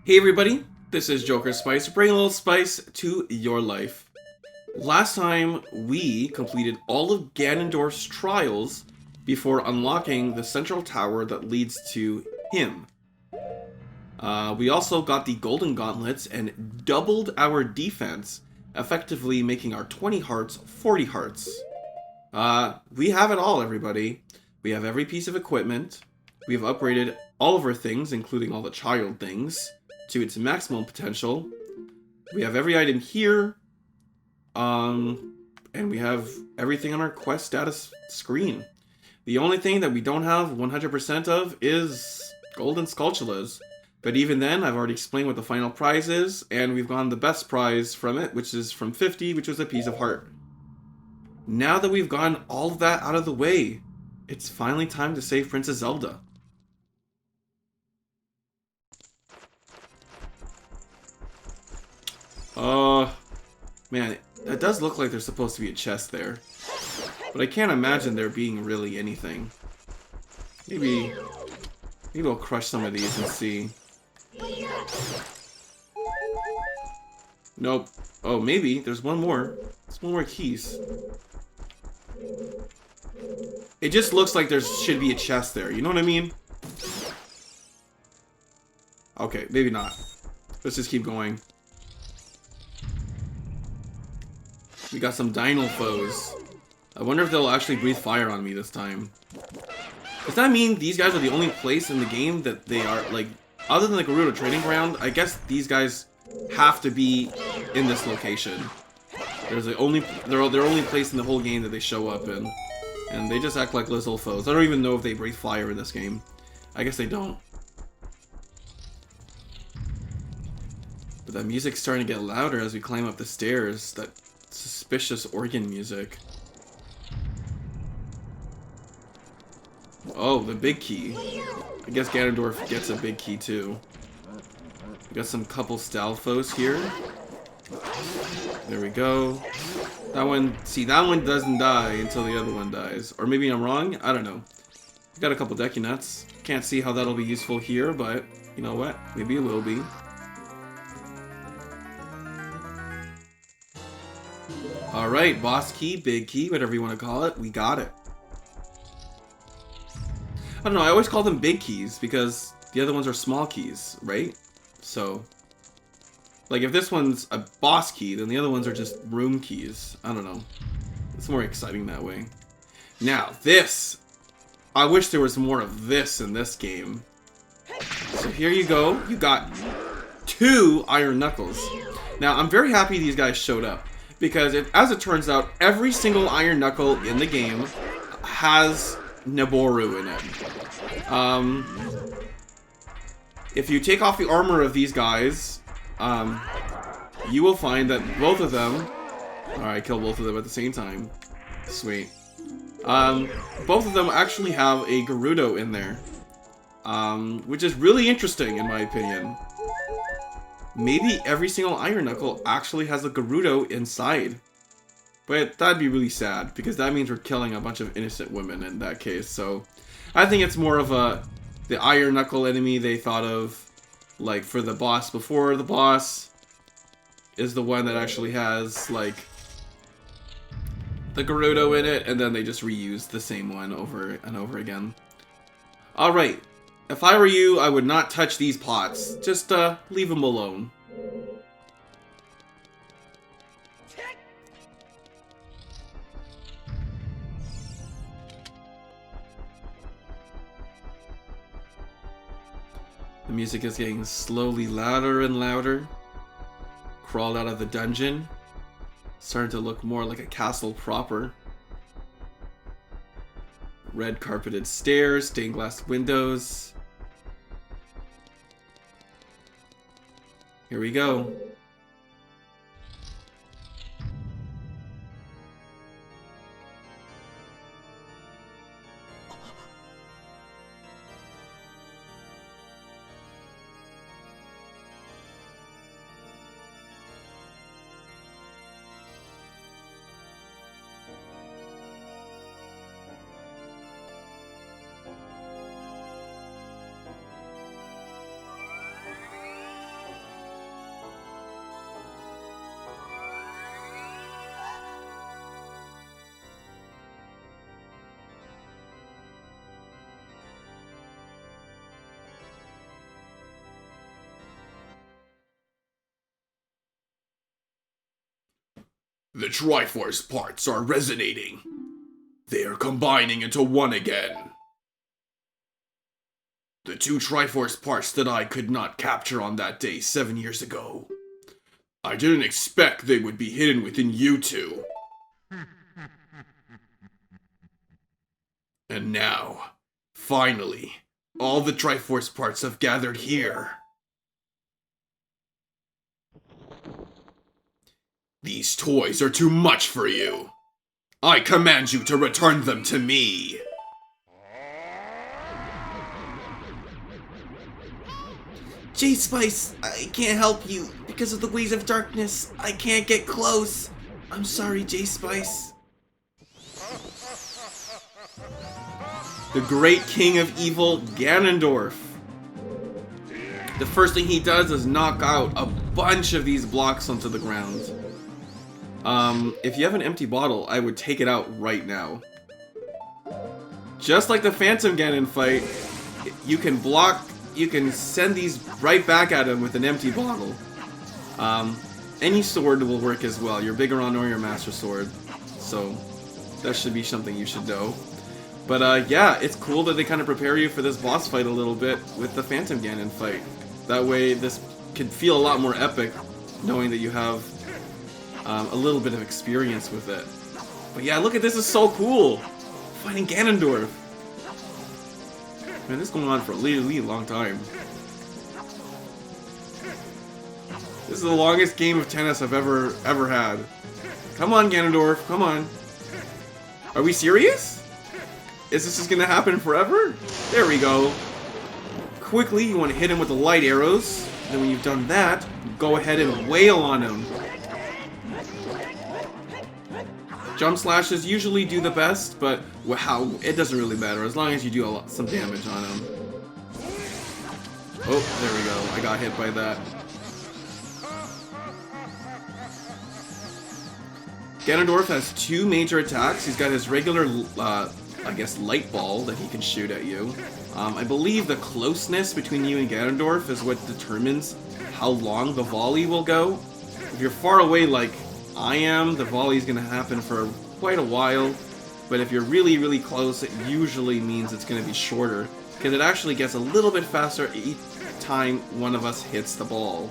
Hey everybody, this is jokerspice, bringing a little spice to your life. Last time, we completed all of Ganondorf's trials before unlocking the central tower that leads to him. We also got the golden gauntlets and doubled our defense, effectively making our 20 hearts 40 hearts. We have it all, everybody. We have every piece of equipment. We have upgraded all of our things, including all the child things, to its maximum potential. We have every item here. And we have everything on our quest status screen. The only thing that we don't have 100% of is golden sculptulas. But even then, I've already explained what the final prize is, and we've gotten the best prize from it, which is from 50, which was a piece of heart. Now that we've gotten all of that out of the way, it's finally time to save Princess Zelda. Man, that does look like there's supposed to be a chest there. But I can't imagine there being really anything. Maybe we'll crush some of these and see. Nope. Oh, maybe. There's one more. There's one more keys. It just looks like there should be a chest there. You know what I mean? Okay, maybe not. Let's just keep going. We got some dino foes. I wonder if they'll actually breathe fire on me this time. Does that mean these guys are the only place in the game that they are, like, other than the Gerudo Training Ground, I guess these guys have to be in this location. They're the only place in the whole game that they show up in. And they just act like little foes. I don't even know if they breathe fire in this game. I guess they don't. But that music's starting to get louder as we climb up the stairs. That suspicious organ music. Oh, the big key. I guess Ganondorf gets a big key too. We got some couple Stalfos here. There we go. That one, see, that one doesn't die until the other one dies. Or maybe I'm wrong? I don't know. We got a couple Deku Nuts. Can't see how that'll be useful here, but you know what? Maybe it will be. Alright, boss key, big key, whatever you want to call it. We got it. I don't know, I always call them big keys because the other ones are small keys, right? So, like if this one's a boss key, then the other ones are just room keys. I don't know. It's more exciting that way. Now, this. I wish there was more of this in this game. So here you go. You got 2 Iron Knuckles. Now, I'm very happy these guys showed up. Because as it turns out, every single Iron Knuckle in the game has Naboru in it. If you take off the armor of these guys, you will find that both of them... Alright, kill both of them at the same time. Sweet. Both of them actually have a Gerudo in there. Which is really interesting in my opinion. Maybe every single Iron Knuckle actually has a Gerudo inside. But that'd be really sad, because that means we're killing a bunch of innocent women in that case, so... I think it's more of the Iron Knuckle enemy they thought of, like, for the boss before the boss, is the one that actually has, like, the Gerudo in it, and then they just reuse the same one over and over again. Alright. If I were you, I would not touch these pots. Just, leave them alone. The music is getting slowly louder and louder. Crawled out of the dungeon. Starting to look more like a castle proper. Red carpeted stairs, stained glass windows. Here we go. The Triforce parts are resonating. They are combining into one again. The two Triforce parts that I could not capture on that day 7 years ago. I didn't expect they would be hidden within you two. And now, finally, all the Triforce parts have gathered here. These toys are too much for you. I command you to return them to me. Jokersspice, I can't help you. Because of the ways of darkness, I can't get close. I'm sorry, Jokersspice. The great king of evil, Ganondorf. The first thing he does is knock out a bunch of these blocks onto the ground. If you have an empty bottle, I would take it out right now. Just like the Phantom Ganon fight, you can send these right back at him with an empty bottle. Any sword will work as well, your Bigoron or your Master Sword. So, that should be something you should know. But yeah, it's cool that they kind of prepare you for this boss fight a little bit with the Phantom Ganon fight. That way, this can feel a lot more epic, knowing that you have a little bit of experience with it. But yeah, look at this, is so cool! Fighting Ganondorf! Man, this is going on for a really long time. This is the longest game of tennis I've ever had. Come on, Ganondorf, come on. Are we serious? Is this just gonna happen forever? There we go. Quickly, you want to hit him with the light arrows. Then when you've done that, go ahead and wail on him. Jump slashes usually do the best, but it doesn't really matter as long as you do some damage on him. Oh, there we go. I got hit by that. Ganondorf has two major attacks. He's got his regular, I guess, light ball that he can shoot at you. I believe the closeness between you and Ganondorf is what determines how long the volley will go. If you're far away like I am, the volley's gonna happen for quite a while. But if you're really close, it usually means it's gonna be shorter, because it actually gets a little bit faster each time one of us hits the ball.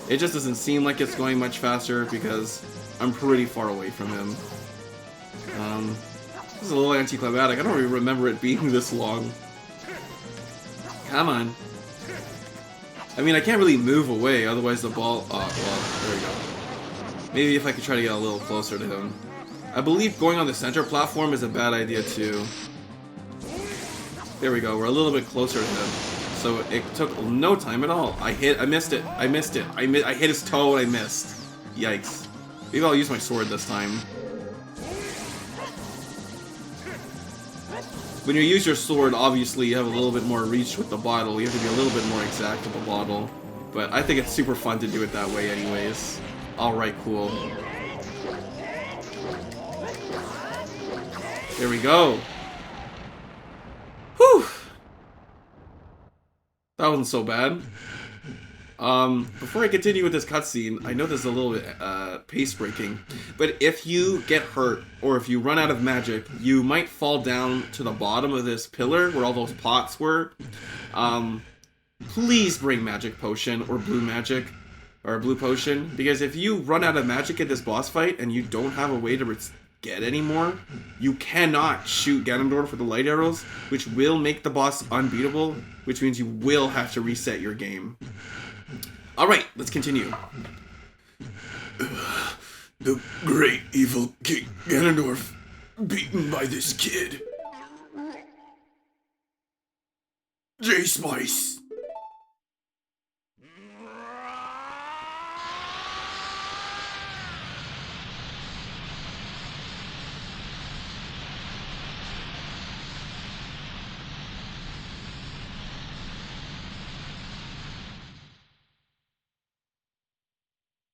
It just doesn't seem like it's going much faster because I'm pretty far away from him. This is a little anticlimactic. I don't really remember it being this long. Come on. I mean, I can't really move away, otherwise the ball... Oh, well, there we go. Maybe if I could try to get a little closer to him. I believe going on the center platform is a bad idea, too. There we go, we're a little bit closer to him. So it took no time at all. I missed it. I hit his toe and I missed. Yikes. Maybe I'll use my sword this time. When you use your sword, obviously you have a little bit more reach with the bottle. You have to be a little bit more exact with the bottle. But I think it's super fun to do it that way anyways. Alright, cool. There we go. Whew! That wasn't so bad. Before I continue with this cutscene, I know this is a little bit pace-breaking, but if you get hurt, or if you run out of magic, you might fall down to the bottom of this pillar where all those pots were. Please bring magic potion, or blue magic, or a blue potion, because if you run out of magic at this boss fight, and you don't have a way to get any more, you cannot shoot Ganondorf with the light arrows, which will make the boss unbeatable, which means you will have to reset your game. Alright, let's continue. The great evil King Ganondorf, beaten by this kid. Jokersspice.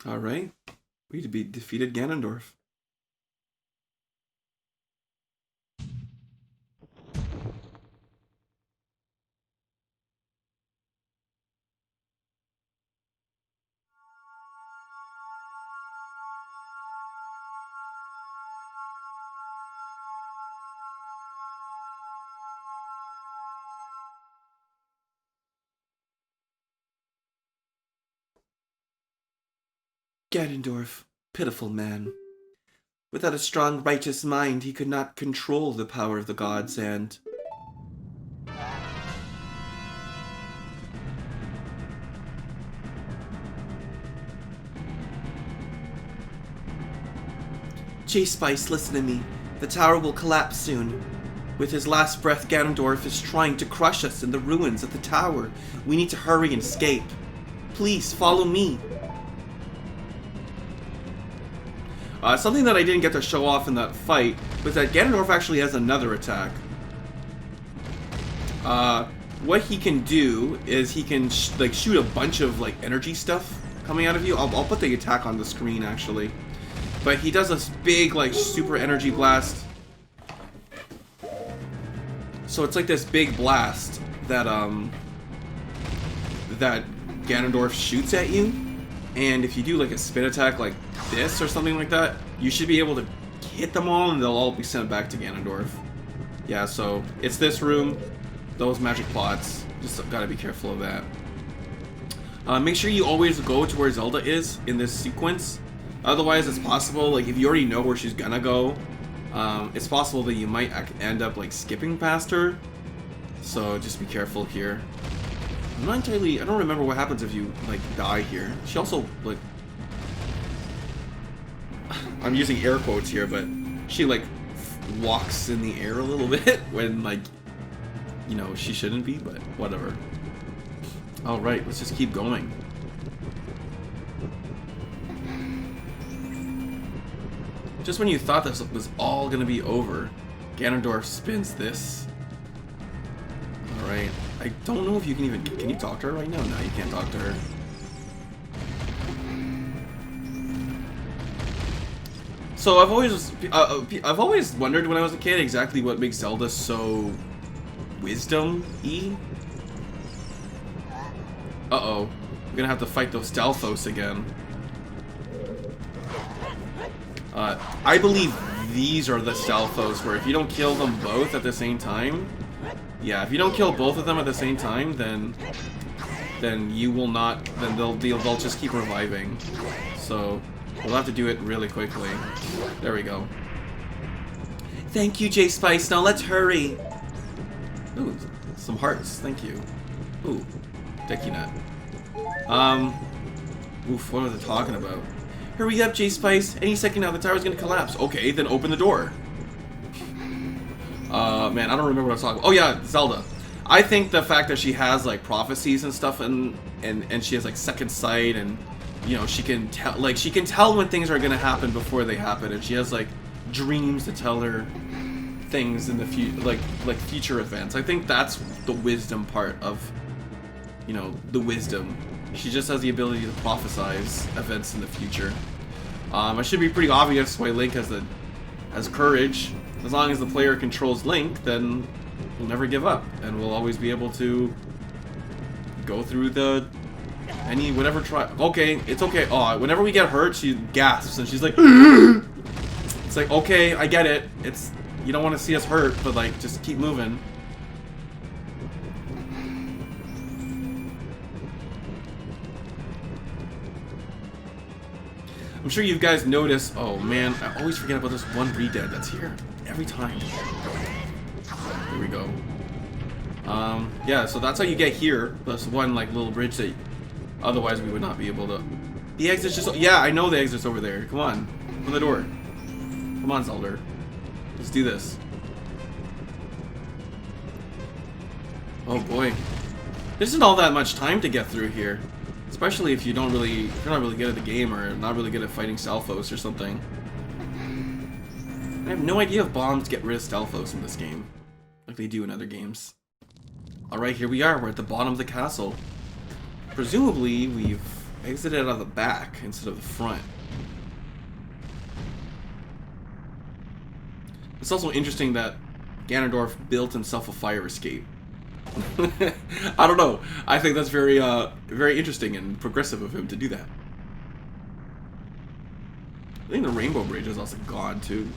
Alright, we defeated Ganondorf. Ganondorf, pitiful man. Without a strong, righteous mind, he could not control the power of the gods and... Jokersspice, listen to me. The tower will collapse soon. With his last breath, Ganondorf is trying to crush us in the ruins of the tower. We need to hurry and escape. Please, follow me. Something that I didn't get to show off in that fight was that Ganondorf actually has another attack. What he can do is he can shoot a bunch of energy stuff coming out of you. I'll put the attack on the screen actually. But he does this big super energy blast. So it's like this big blast that that Ganondorf shoots at you. And if you do a spin attack like this or something like that, you should be able to hit them all and they'll all be sent back to Ganondorf. Yeah, so it's this room, those magic pots. Just gotta be careful of that. Make sure you always go to where Zelda is in this sequence. Otherwise, it's possible, if you already know where she's gonna go, it's possible that you might end up skipping past her. So just be careful here. I'm not entirely... I don't remember what happens if you, die here. She also, I'm using air quotes here, but she, walks in the air a little bit when, you know, she shouldn't be, but whatever. Alright, let's just keep going. Just when you thought this was all gonna be over, Ganondorf spins this. Alright. I don't know if you can even... Can you talk to her right now? No, you can't talk to her. So I've always wondered when I was a kid exactly what makes Zelda so wisdom-y. Uh-oh. I'm gonna have to fight those Stalfos again. I believe these are the Stalfos, where if you don't kill them both at the same time... Yeah, if you don't kill both of them at the same time, then you will not... Then they'll just keep reviving. So, we'll have to do it really quickly. There we go. Thank you, jokersspice. Now let's hurry. Ooh, some hearts. Thank you. Ooh, Decky Nut. Oof, what are they talking about? Hurry up, jokersspice. Any second now, the tower's gonna collapse. Okay, then open the door. Man, I don't remember what I was talking about. Oh yeah, Zelda. I think the fact that she has prophecies and stuff, and she has second sight, and you know she can tell when things are gonna happen before they happen, and she has dreams to tell her things in the future, future events. I think that's the wisdom part of, you know, the wisdom. She just has the ability to prophesize events in the future. It should be pretty obvious why Link has courage. As long as the player controls Link, then we'll never give up, and we'll always be able to go through whatever try. Okay, it's okay. Oh, whenever we get hurt, she gasps and she's like, it's like, okay, I get it. It's, you don't want to see us hurt, but just keep moving. I'm sure you guys noticed. Oh man, I always forget about this one re-dead that's here every time. Here we go. Yeah, so that's how you get here. Plus one little bridge that otherwise we would not be able to. The exit's just... Yeah, I know the exit's over there. Come on, open the door. Come on, Zelda. Let's do this. Oh boy, there isn't all that much time to get through here. Especially if you're not really good at the game, or not really good at fighting Stalfos or something. I have no idea if bombs get rid of Stalfos in this game, like they do in other games. Alright, here we are. We're at the bottom of the castle. Presumably, we've exited out of the back instead of the front. It's also interesting that Ganondorf built himself a fire escape. I don't know. I think that's very interesting and progressive of him to do that. I think the Rainbow Bridge is also gone too.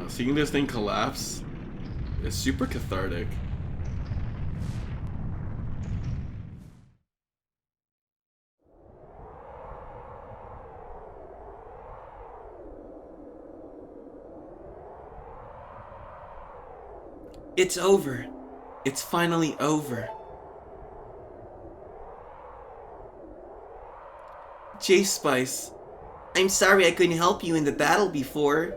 Seeing this thing collapse is super cathartic. It's over. It's finally over. jokersspice, I'm sorry I couldn't help you in the battle before.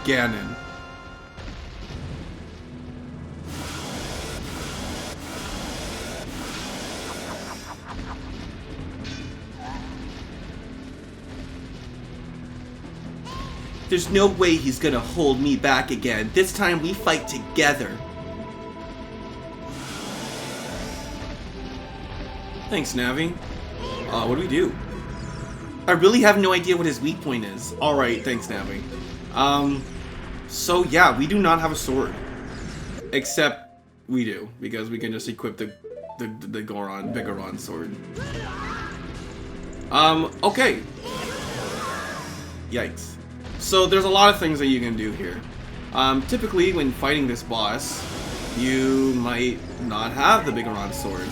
Ganon. There's no way he's gonna hold me back again. This time we fight together. Thanks, Navi. What do we do? I really have no idea what his weak point is. Alright, thanks, Navi. So yeah, we do not have a sword. Except we do, because we can just equip the Bigoron sword. Okay. Yikes. So there's a lot of things that you can do here. Typically when fighting this boss, you might not have the Bigoron sword.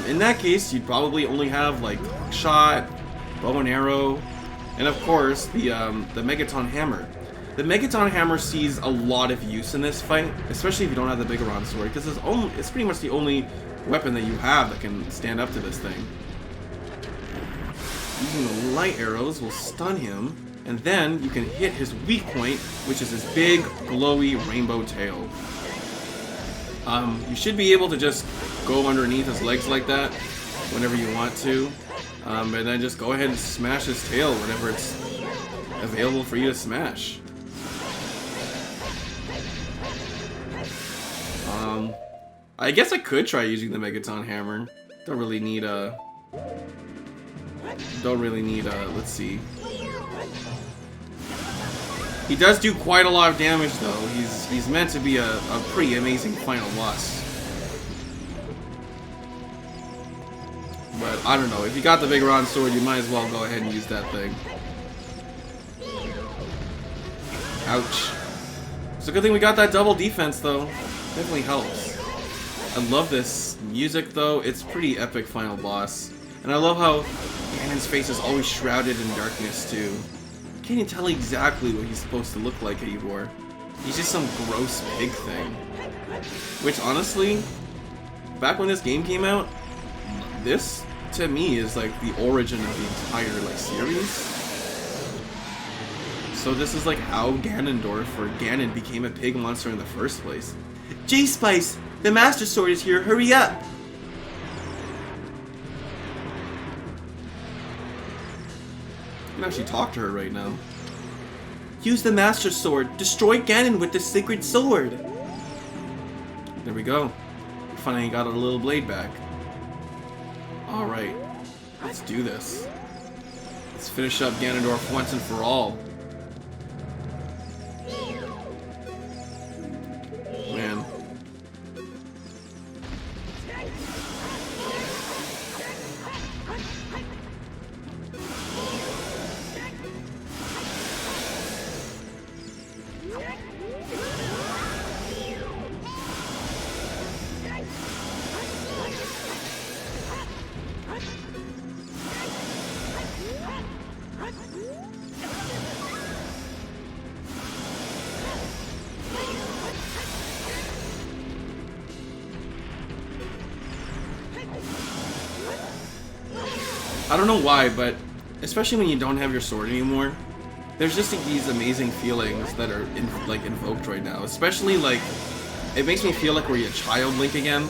In that case, you'd probably only have like shot, bow and arrow, and of course the Megaton Hammer. The Megaton Hammer sees a lot of use in this fight, especially if you don't have the Bigoron sword, because it's pretty much the only weapon that you have that can stand up to this thing. Using the light arrows will stun him, and then you can hit his weak point, which is his big, glowy rainbow tail. You should be able to just go underneath his legs like that whenever you want to, and then just go ahead and smash his tail whenever it's available for you to smash. I guess I could try using the Megaton Hammer. Don't really need let's see. He does do quite a lot of damage though. He's meant to be a pretty amazing final boss. But I don't know, if you got the Bigoron sword, you might as well go ahead and use that thing. Ouch. It's a good thing we got that double defense though. Definitely helps. I love this music though, it's pretty epic final boss. And I love how Ganon's face is always shrouded in darkness too. Can't even tell exactly what he's supposed to look like anymore. He's just some gross pig thing. Which honestly, back when this game came out, this to me is like the origin of the entire like series. So this is like how Ganondorf or Ganon became a pig monster in the first place. jokersspice, the Master Sword is here. Hurry up! I can actually talk to her right now. Use the Master Sword. Destroy Ganon with the Sacred Sword. There we go. We finally got our little blade back. Alright. Let's do this. Let's finish up Ganondorf once and for all. Man. I don't know why, but especially when you don't have your sword anymore, there's just these amazing feelings that are like invoked right now. Especially like, it makes me feel like we're a child Link again.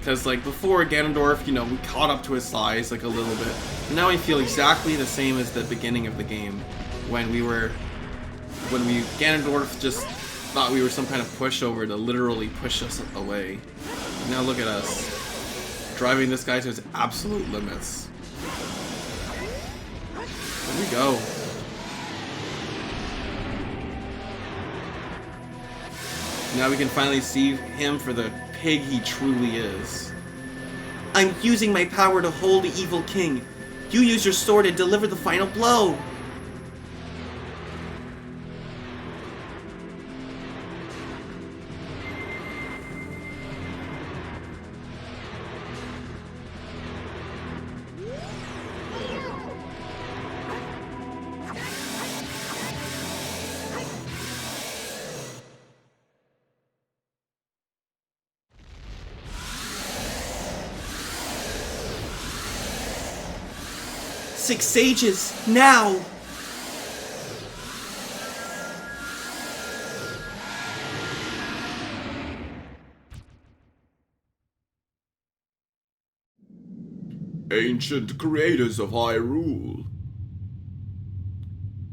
Because like before Ganondorf, you know, we caught up to his size like a little bit. And now I feel exactly the same as the beginning of the game, when Ganondorf just thought we were some kind of pushover to literally push us away. Now look at us, driving this guy to his absolute limits. Here we go. Now we can finally see him for the pig he truly is. I'm using my power to hold the evil king. You use your sword and deliver the final blow. Six sages, now! Ancient creators of Hyrule.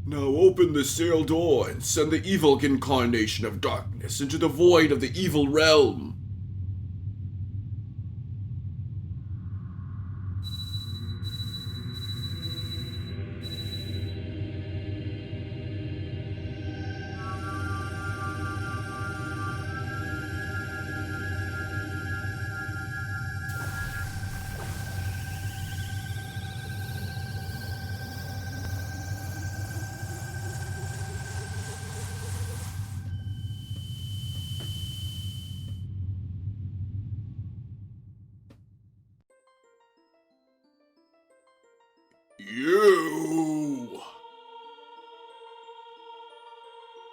Now open the sail door and send the evil incarnation of darkness into the void of the evil realm. You!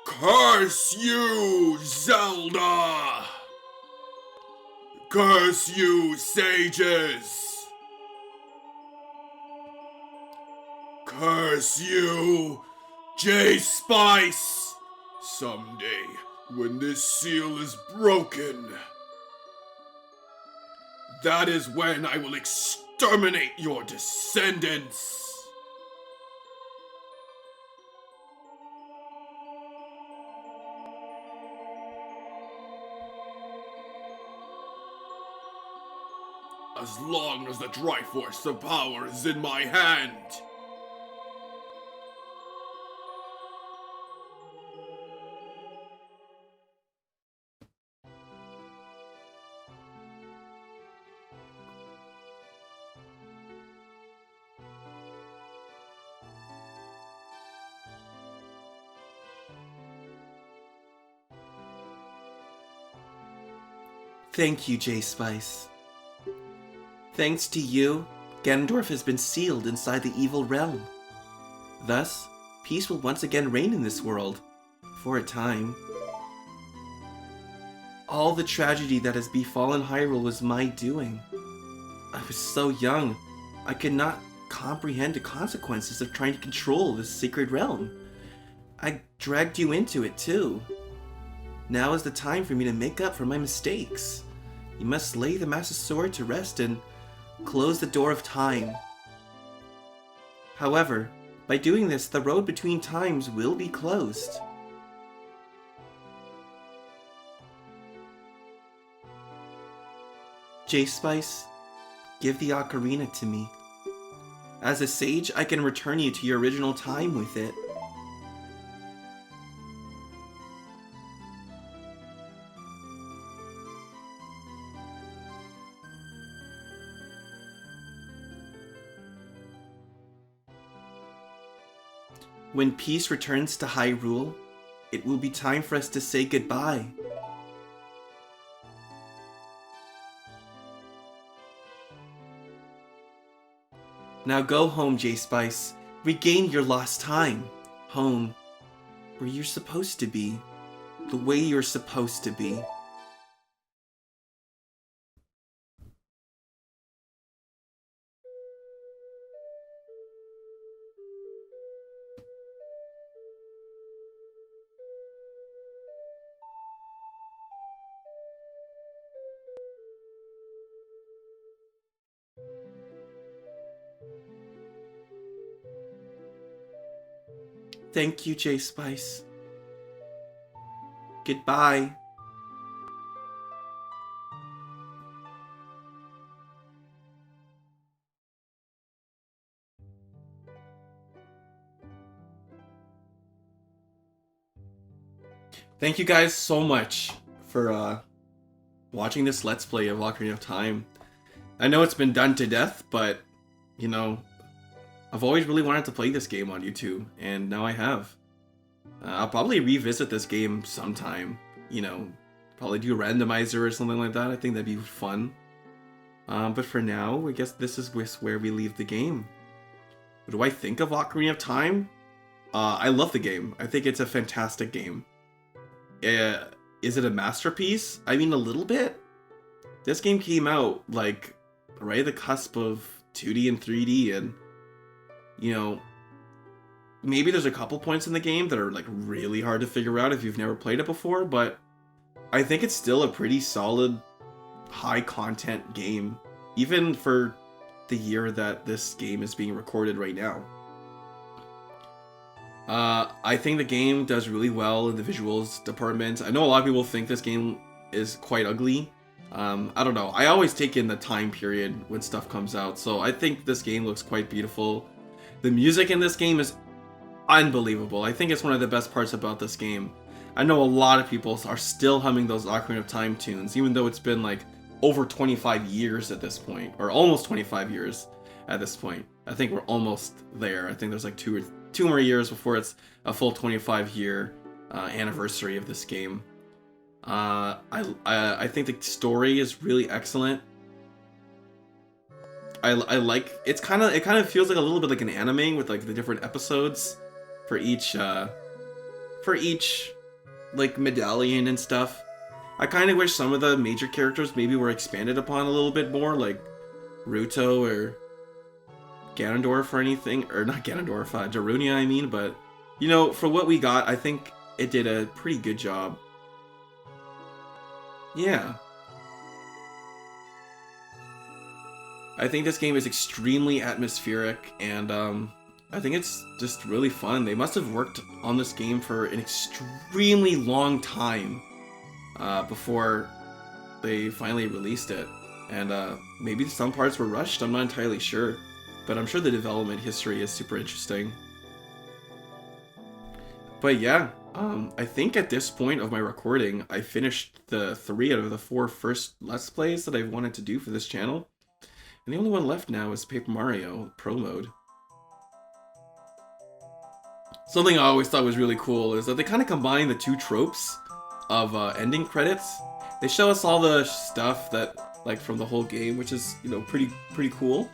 Curse you, Zelda! Curse you, sages! Curse you, J-Spice! Someday, when this seal is broken, that is when I will exterminate your descendants! As long as the Triforce of Power is in my hand. Thank you, J-Spice. Thanks to you, Ganondorf has been sealed inside the evil realm. Thus, peace will once again reign in this world, for a time. All the tragedy that has befallen Hyrule was my doing. I was so young, I could not comprehend the consequences of trying to control this sacred realm. I dragged you into it too. Now is the time for me to make up for my mistakes. You must lay the Master Sword to rest and close the door of time. However, by doing this, the road between times will be closed. J-Spice, give the Ocarina to me. As a sage, I can return you to your original time with it. When peace returns to Hyrule, it will be time for us to say goodbye. Now go home, J-Spice. Regain your lost time. Home, where you're supposed to be. The way you're supposed to be. Thank you, jokersspice. Goodbye. Thank you guys so much for watching this Let's Play of Ocarina of Time. I know it's been done to death, but, you know, I've always really wanted to play this game on YouTube, and now I have. I'll probably revisit this game sometime, you know, probably do a randomizer or something like that. I think that'd be fun. But for now, I guess this is where we leave the game. What do I think of Ocarina of Time? I love the game. I think it's a fantastic game. Is it a masterpiece? I mean, a little bit. This game came out, like, right at the cusp of 2D and 3D, and, you know, maybe there's a couple points in the game that are, like, really hard to figure out if you've never played it before, but I think it's still a pretty solid, high-content game, even for the year that this game is being recorded right now. I think the game does really well in the visuals department. I know a lot of people think this game is quite ugly. I don't know. I always take in the time period when stuff comes out, so I think this game looks quite beautiful. The music in this game is unbelievable. I think it's one of the best parts about this game. I know a lot of people are still humming those Ocarina of Time tunes, even though it's been like over 25 years at this point, or almost 25 years at this point. I think we're almost there. I think there's like two more years before it's a full 25-year anniversary of this game. I think the story is really excellent. I like it kind of feels like a little bit like an anime with like the different episodes for each like medallion and stuff. I kind of wish some of the major characters maybe were expanded upon a little bit more, like Ruto or Ganondorf or anything, or not Ganondorf, Darunia I mean, but you know, for what we got, I think it did a pretty good job. Yeah. I think this game is extremely atmospheric, and I think it's just really fun. They must have worked on this game for an extremely long time before they finally released it. And maybe some parts were rushed, I'm not entirely sure. But I'm sure the development history is super interesting. But yeah, I think at this point of my recording, I finished the 3 out of the 4 first Let's Plays that I wanted to do for this channel. And the only one left now is Paper Mario Pro Mode. Something I always thought was really cool is that they kind of combine the two tropes of ending credits. They show us all the stuff that, like, from the whole game, which is, you know, pretty cool.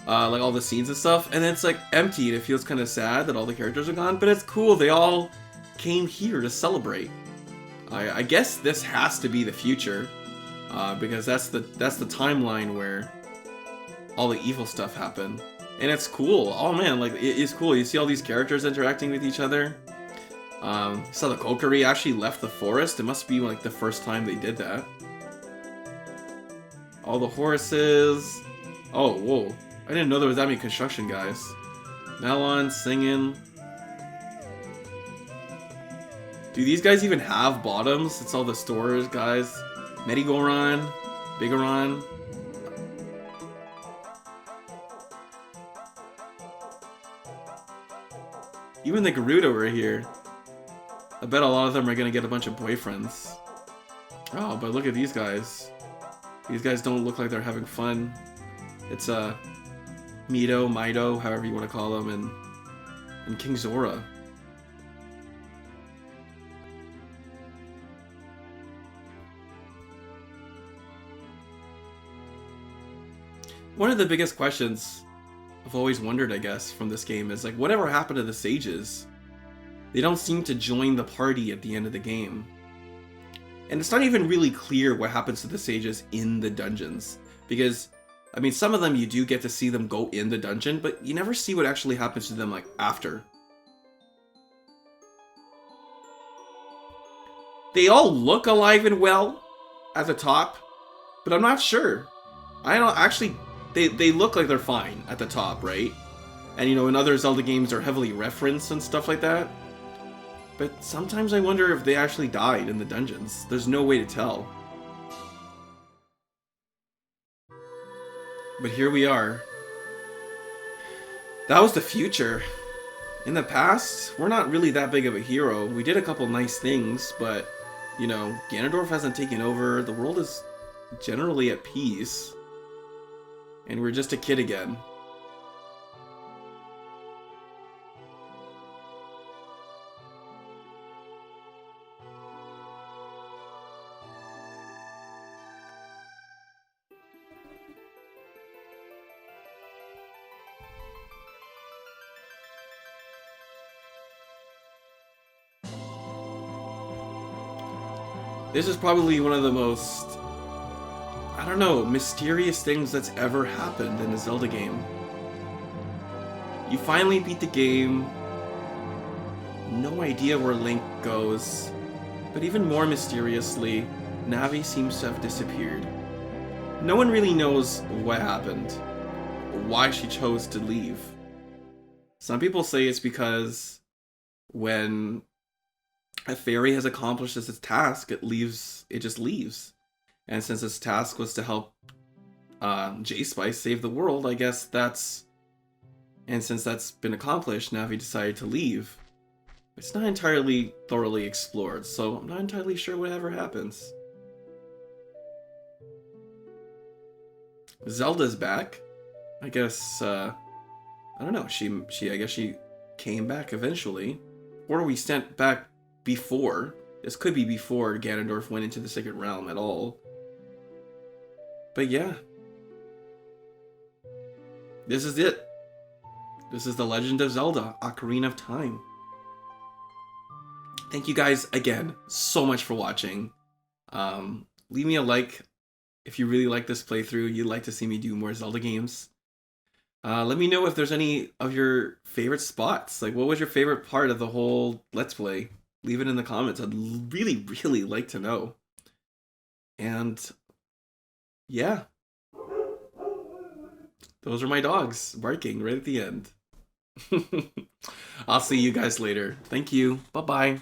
Like all the scenes and stuff, and then it's like empty and it feels kind of sad that all the characters are gone, but it's cool, they all came here to celebrate. I guess this has to be the future, because that's the timeline where all the evil stuff happened, and it's cool. Oh man, like it is cool. You see all these characters interacting with each other. So the Kokiri actually left the forest. It must be like the first time they did that. All the horses. Oh, whoa. I didn't know there was that many construction guys. Melon singing. Do these guys even have bottoms? It's all the stores guys. Medigoron, Bigoron. Even the Gerudo are here. I bet a lot of them are gonna get a bunch of boyfriends. Oh, but look at these guys. These guys don't look like they're having fun. It's Mido, however you want to call them, and King Zora. One of the biggest questions I've always wondered, I guess, from this game is, like, whatever happened to the sages? They don't seem to join the party at the end of the game. And it's not even really clear what happens to the sages in the dungeons, because I mean, some of them you do get to see them go in the dungeon, but you never see what actually happens to them, like, after. They all look alive and well at the top, but I'm not sure. I don't actually... They look like they're fine at the top, right? And, you know, in other Zelda games, they're heavily referenced and stuff like that. But sometimes I wonder if they actually died in the dungeons. There's no way to tell. But here we are. That was the future. In the past, we're not really that big of a hero. We did a couple nice things, but, you know, Ganondorf hasn't taken over. The world is generally at peace. And we're just a kid again. This is probably one of the most, I don't know, mysterious things that's ever happened in a Zelda game. You finally beat the game, no idea where Link goes, but even more mysteriously, Navi seems to have disappeared. No one really knows what happened, or why she chose to leave. Some people say it's because when a fairy has accomplished its task, it just leaves. And since its task was to help jokersspice save the world, I guess that's... And since that's been accomplished, Navi decided to leave. It's not entirely thoroughly explored, so I'm not entirely sure whatever happens. Zelda's back. I guess, I don't know, I guess she came back eventually. Or we sent back before. This could be before Ganondorf went into the Sacred Realm at all. But yeah. This is it. This is The Legend of Zelda, Ocarina of Time. Thank you guys again so much for watching. Leave me a like if you really like this playthrough, you'd like to see me do more Zelda games. Let me know if there's any of your favorite spots. Like, what was your favorite part of the whole Let's Play? Leave it in the comments. I'd really, really like to know. And yeah. Those are my dogs barking right at the end. I'll see you guys later. Thank you. Bye-bye.